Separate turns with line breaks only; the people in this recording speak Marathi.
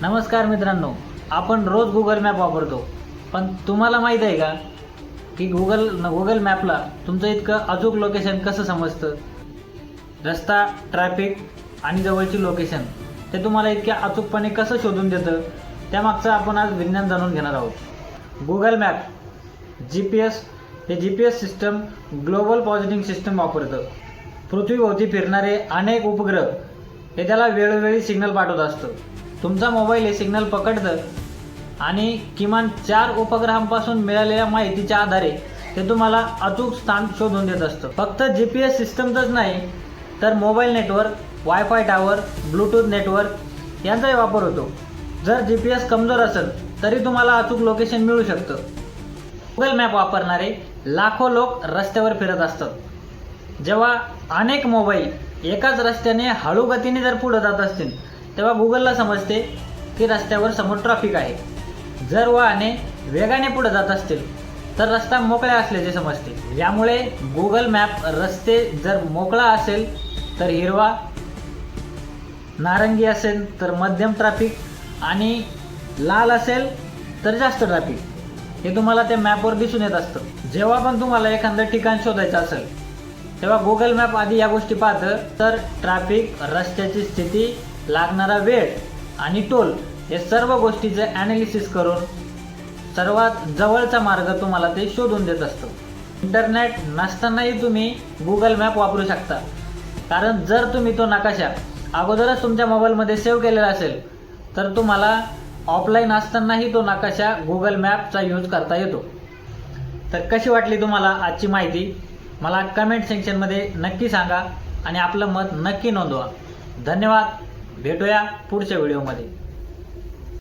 नमस्कार मित्रांनो, आपण रोज गुगल मॅप वापरतो, पण तुम्हाला माहीत आहे का की गुगल मॅपला तुमचं इतकं अचूक लोकेशन कसं समजतं? रस्ता, ट्रॅफिक आणि जवळची लोकेशन ते तुम्हाला इतक्या अचूकपणे कसं शोधून देतं, त्यामागचं आपण आज विज्ञान जाणून घेणार आहोत. Google map GPS system global positive system वापरतं. पृथ्वीभोवती फिरणारे अनेक उपग्रह हे त्याला वेळोवेळी सिग्नल पाठवत असतं. तुमचा मोबाईल हे सिग्नल पकडतं आणि किमान 4 उपग्रहांपासून मिळालेल्या माहितीच्या आधारे ते तुम्हाला अचूक स्थान शोधून देत असतं. फक्त GPS सिस्टमच नाही तर mobile network, wifi tower, Bluetooth network यांचाही वापर होतो. जर GPS कमजोर असेल तरी तुम्हाला अचूक लोकेशन मिळू शकतं. गुगल मॅप वापरणारे लाखो लोक रस्त्यावर फिरत असतात. जेव्हा अनेक मोबाईल एकाच रस्त्याने हळू गतीने जर पुढे जात असतील तेव्हा गुगलला समजते की रस्त्यावर समोर ट्रॅफिक आहे. जर वाहने वेगाने पुढे जात असतील तर रस्ता मोकळा असल्याचे समजते. यामुळे गुगल मॅप रस्ते जर मोकळा असेल तर हिरवा, नारंगी असेल तर मध्यम ट्रॅफिक आणि लाल असेल तर जास्त ट्रॅफिक हे तुम्हाला त्या मॅपवर दिसून येत असतं. जेव्हा पण तुम्हाला एखादं ठिकाण शोधायचं असेल तेव्हा गुगल मॅप आधी या गोष्टी पाहतं. तर ट्रॅफिक, रस्त्याची स्थिती, लागणारा वेळ आणि टोल हे सर्व गोष्टीचं ॲनालिसिस करून सर्वात जवळचा मार्ग तुम्हाला ते शोधून देत असतं. इंटरनेट नसतानाही तुम्ही गुगल मॅप वापरू शकता, कारण जर तुम्ही तो नकाशा अगोदरच तुमच्या मोबाईलमध्ये सेव्ह केलेला असेल तर तुम्हाला ऑफलाईन असतानाही तो नकाशा गुगल मॅपचा यूज करता येतो. तर कशी वाटली तुम्हाला आजची माहिती मला कमेंट सेक्शनमध्ये नक्की सांगा आणि आपलं मत नक्की नोंदवा. धन्यवाद. भेटूया पुढच्या व्हिडिओमध्ये.